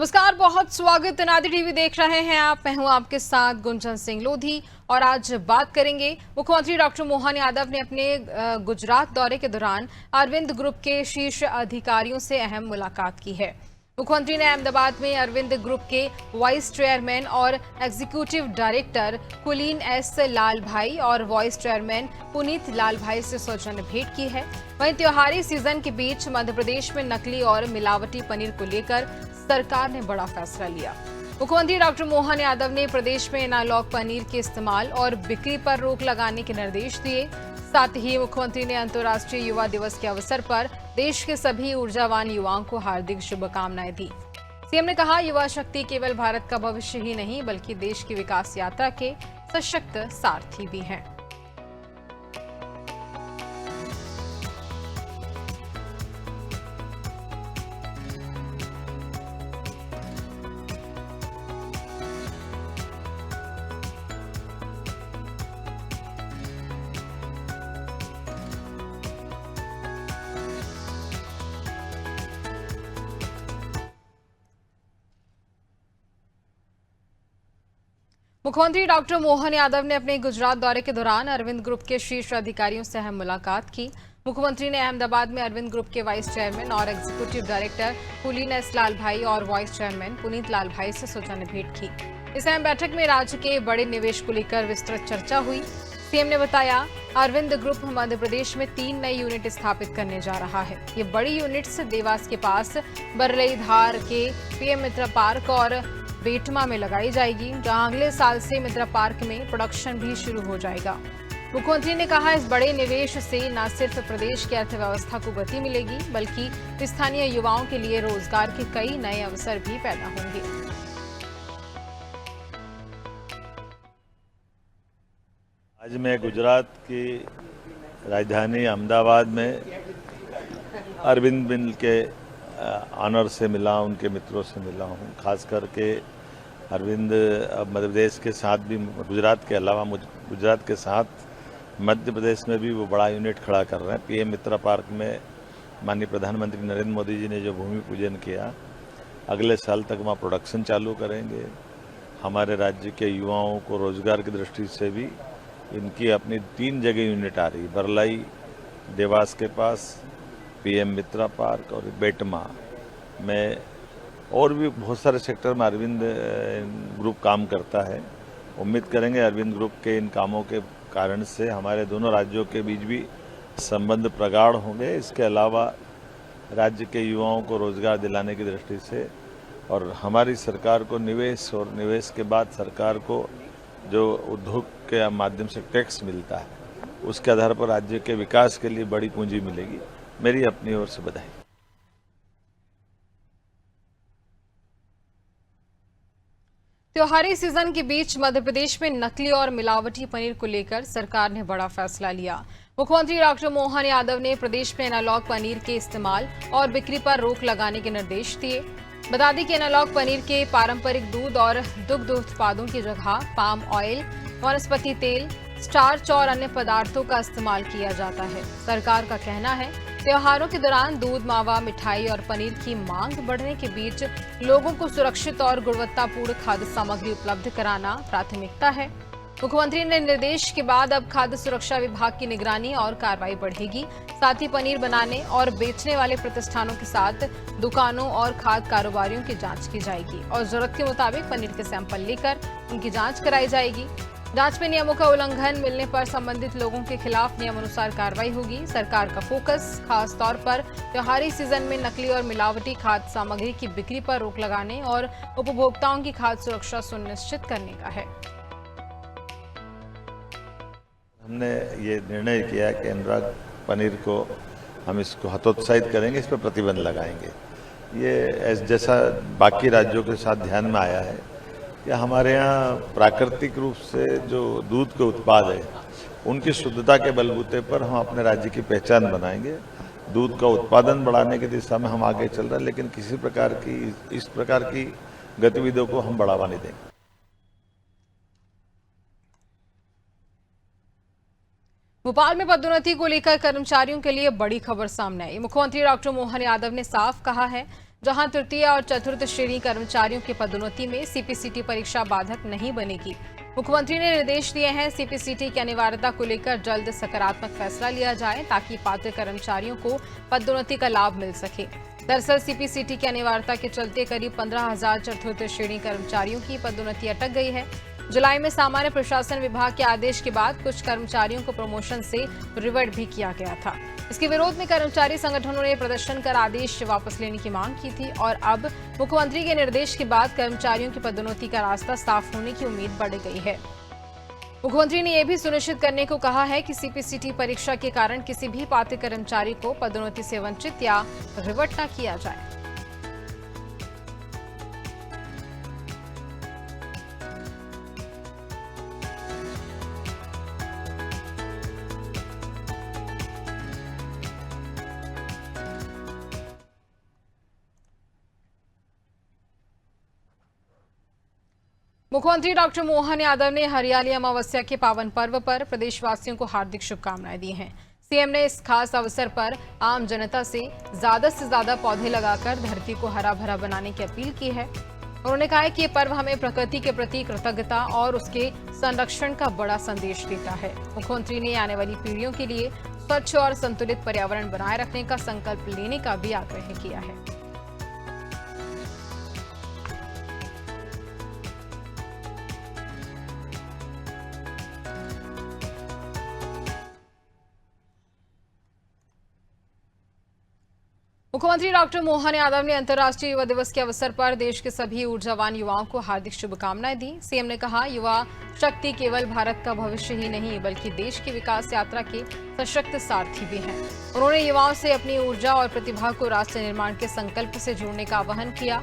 नमस्कार, बहुत स्वागत। नादी टीवी देख रहे हैं आप। मैं हूं आपके साथ गुंजन सिंह लोधी और आज बात करेंगे मुख्यमंत्री डॉक्टर मोहन यादव ने अपने गुजरात दौरे के दौरान अरविंद ग्रुप के शीर्ष अधिकारियों से अहम मुलाकात की है। मुख्यमंत्री ने अहमदाबाद में अरविंद ग्रुप के वाइस चेयरमैन और एग्जीक्यूटिव डायरेक्टर कुलीन एस लाल भाई और वाइस चेयरमैन पुनीत लाल भाई से सौजन्य भेंट की है। वहीं त्योहारी सीजन के बीच मध्य प्रदेश में नकली और मिलावटी पनीर को लेकर सरकार ने बड़ा फैसला लिया। मुख्यमंत्री डॉक्टर मोहन यादव ने प्रदेश में एनालॉग पनीर के इस्तेमाल और बिक्री पर रोक लगाने के निर्देश दिए। साथ ही मुख्यमंत्री ने अंतर्राष्ट्रीय युवा दिवस के अवसर पर देश के सभी ऊर्जावान युवाओं को हार्दिक शुभकामनाएं दी। सीएम ने कहा, युवा शक्ति केवल भारत का भविष्य ही नहीं बल्कि देश की विकास यात्रा के सशक्त सारथी भी हैं। मुख्यमंत्री डॉक्टर मोहन यादव ने अपने गुजरात दौरे के दौरान अरविंद ग्रुप के शीर्ष अधिकारियों से अहम मुलाकात की। मुख्यमंत्री ने अहमदाबाद में अरविंद ग्रुप के वाइस चेयरमैन और एग्जीक्यूटिव डायरेक्टर कुलीन एस लाल भाई और वाइस चेयरमैन पुनीत लाल भाई से सौजन्य भेंट की। इस अहम बैठक में राज्य के बड़े निवेश को लेकर विस्तृत चर्चा हुई। सीएम ने बताया, अरविंद ग्रुप मध्य प्रदेश में 3 नई यूनिट स्थापित करने जा रहा है। ये बड़ी यूनिट्स देवास के पास बरलई धार के पीएम मित्र पार्क और बेटमा में लगाई जाएगी, जहां अगले साल से मित्रा पार्क में प्रोडक्शन भी शुरू हो जाएगा। मुख्यमंत्री ने कहा, इस बड़े निवेश से न सिर्फ प्रदेश की अर्थव्यवस्था को गति मिलेगी बल्कि स्थानीय युवाओं के लिए रोजगार के कई नए अवसर भी पैदा होंगे। आज मैं गुजरात की राजधानी अहमदाबाद में अरविंद बिल के ऑनर से मिला, उनके मित्रों से मिला हूँ। खास करके अरविंद मध्य प्रदेश के साथ भी, गुजरात के अलावा गुजरात के साथ मध्य प्रदेश में भी वो बड़ा यूनिट खड़ा कर रहे हैं। पीएम मित्रा पार्क में माननीय प्रधानमंत्री नरेंद्र मोदी जी ने जो भूमि पूजन किया, अगले साल तक वहाँ प्रोडक्शन चालू करेंगे। हमारे राज्य के युवाओं को रोजगार की दृष्टि से भी इनकी अपनी 3 जगह यूनिट आ रही, बरलाई देवास के पास, पीएम मित्रा पार्क और बेटमा में, और भी बहुत सारे सेक्टर में अरविंद ग्रुप काम करता है। उम्मीद करेंगे अरविंद ग्रुप के इन कामों के कारण से हमारे दोनों राज्यों के बीच भी संबंध प्रगाढ़ होंगे। इसके अलावा राज्य के युवाओं को रोजगार दिलाने की दृष्टि से और हमारी सरकार को निवेश और निवेश के बाद सरकार को जो उद्योग के माध्यम से टैक्स मिलता है, उसके आधार पर राज्य के विकास के लिए बड़ी पूंजी मिलेगी। मेरी अपनी ओर से बधाई। त्योहारी सीजन के बीच मध्य प्रदेश में नकली और मिलावटी पनीर को लेकर सरकार ने बड़ा फैसला लिया। मुख्यमंत्री डॉक्टर मोहन यादव ने प्रदेश में एनालॉग पनीर के इस्तेमाल और बिक्री पर रोक लगाने के निर्देश दिए। बता दें कि एनालॉग पनीर के पारंपरिक दूध और दुग्ध उत्पादों की जगह पाम ऑयल, वनस्पति तेल, स्टार्च और अन्य पदार्थों का इस्तेमाल किया जाता है। सरकार का कहना है, त्योहारों के दौरान दूध, मावा, मिठाई और पनीर की मांग बढ़ने के बीच लोगों को सुरक्षित और गुणवत्तापूर्ण खाद्य सामग्री उपलब्ध कराना प्राथमिकता है। मुख्यमंत्री ने निर्देश के बाद अब खाद्य सुरक्षा विभाग की निगरानी और कार्रवाई बढ़ेगी। साथ ही पनीर बनाने और बेचने वाले प्रतिष्ठानों के साथ दुकानों और खाद्य कारोबारियों की जांच की जाएगी और जरूरत के मुताबिक पनीर के सैंपल लेकर उनकी जांच कराई जाएगी। जांच में नियमों का उल्लंघन मिलने पर संबंधित लोगों के खिलाफ नियमानुसार कार्रवाई होगी। सरकार का फोकस खास तौर पर त्योहारी सीजन में नकली और मिलावटी खाद्य सामग्री की बिक्री पर रोक लगाने और उपभोक्ताओं की खाद्य सुरक्षा सुनिश्चित करने का है। हमने ये निर्णय किया कि अनुराग पनीर को हम इसको हतोत्साहित करेंगे, इस पर प्रतिबंध लगाएंगे। ये जैसा बाकी राज्यों के साथ ध्यान में आया है कि हमारे यहाँ प्राकृतिक रूप से जो दूध के उत्पाद है, उनकी शुद्धता के बलबूते पर हम अपने राज्य की पहचान बनाएंगे। दूध का उत्पादन बढ़ाने की दिशा में हम आगे चल रहे हैं, लेकिन किसी प्रकार की इस प्रकार की गतिविधियों को हम बढ़ावा नहीं देंगे। भोपाल में पदोन्नति को लेकर कर्मचारियों के लिए बड़ी खबर सामने आई। मुख्यमंत्री डॉक्टर मोहन यादव ने साफ कहा है, जहां तृतीय और चतुर्थ श्रेणी कर्मचारियों की पदोन्नति में सीपीसीटी परीक्षा बाधक नहीं बनेगी। मुख्यमंत्री ने निर्देश दिए हैं सीपीसीटी की अनिवार्यता को लेकर जल्द सकारात्मक फैसला लिया जाए ताकि पात्र कर्मचारियों को पदोन्नति का लाभ मिल सके। दरअसल सीपीसीटी की अनिवार्यता के चलते करीब 15,000 चतुर्थ श्रेणी कर्मचारियों की पदोन्नति अटक गई है। जुलाई में सामान्य प्रशासन विभाग के आदेश के बाद कुछ कर्मचारियों को प्रमोशन से रिवर्ट भी किया गया था। इसके विरोध में कर्मचारी संगठनों ने प्रदर्शन कर आदेश वापस लेने की मांग की थी और अब मुख्यमंत्री के निर्देश के बाद कर्मचारियों की पदोन्नति का रास्ता साफ होने की उम्मीद बढ़ गई है। मुख्यमंत्री ने यह भी सुनिश्चित करने को कहा है कि सीपीसीटी परीक्षा के कारण किसी भी पात्र कर्मचारी को पदोन्नति से वंचित या रिवर्ट न किया जाए। मुख्यमंत्री डॉक्टर मोहन यादव ने हरियाली अमावस्या के पावन पर्व पर प्रदेशवासियों को हार्दिक शुभकामनाएं दी हैं। सीएम ने इस खास अवसर पर आम जनता से ज्यादा पौधे लगाकर धरती को हरा भरा बनाने की अपील की है। उन्होंने कहा है कि ये पर्व हमें प्रकृति के प्रति कृतज्ञता और उसके संरक्षण का बड़ा संदेश देता है। मुख्यमंत्री ने आने वाली पीढ़ियों के लिए स्वच्छ और संतुलित पर्यावरण बनाए रखने का संकल्प लेने का भी आग्रह किया है। मुख्यमंत्री डॉक्टर मोहन यादव ने अंतर्राष्ट्रीय युवा दिवस के अवसर पर देश के सभी ऊर्जावान युवाओं को हार्दिक शुभकामनाएं दी। सीएम ने कहा, युवा शक्ति केवल भारत का भविष्य ही नहीं बल्कि देश की विकास यात्रा के सशक्त सारथी भी हैं। उन्होंने युवाओं से अपनी ऊर्जा और प्रतिभा को राष्ट्र निर्माण के संकल्प से जोड़ने का आह्वान किया।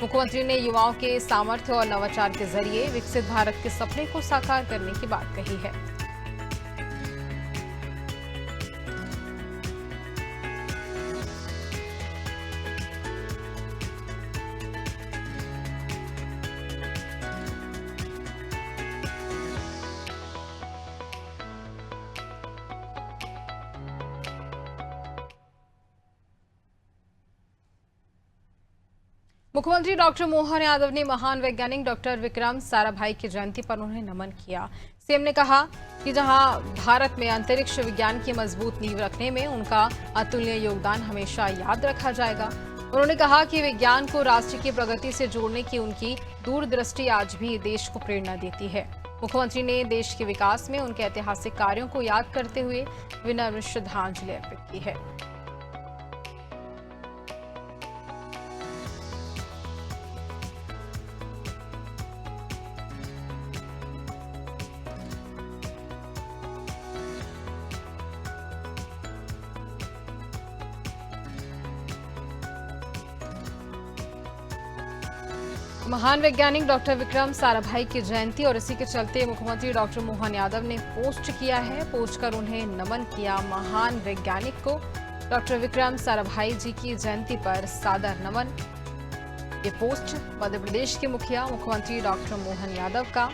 मुख्यमंत्री ने युवाओं के सामर्थ्य और नवाचार के जरिए विकसित भारत के सपने को साकार करने की बात कही है। मुख्यमंत्री डॉक्टर मोहन यादव ने महान वैज्ञानिक डॉक्टर विक्रम साराभाई की जयंती पर उन्हें नमन किया। सीएम ने कहा कि जहां भारत में अंतरिक्ष विज्ञान की मजबूत नींव रखने में उनका अतुलनीय योगदान हमेशा याद रखा जाएगा। उन्होंने कहा कि विज्ञान को राष्ट्र की प्रगति से जोड़ने की उनकी दूरदृष्टि आज भी देश को प्रेरणा देती है। मुख्यमंत्री ने देश के विकास में उनके ऐतिहासिक कार्यों को याद करते हुए विनम्र श्रद्धांजलि अर्पित की है। महान वैज्ञानिक डॉक्टर विक्रम साराभाई की जयंती और इसी के चलते मुख्यमंत्री डॉक्टर मोहन यादव ने पोस्ट किया है। पोस्ट कर उन्हें नमन किया। महान वैज्ञानिक को डॉक्टर विक्रम साराभाई जी की जयंती पर सादर नमन। ये पोस्ट मध्य प्रदेश के मुखिया मुख्यमंत्री डॉक्टर मोहन यादव का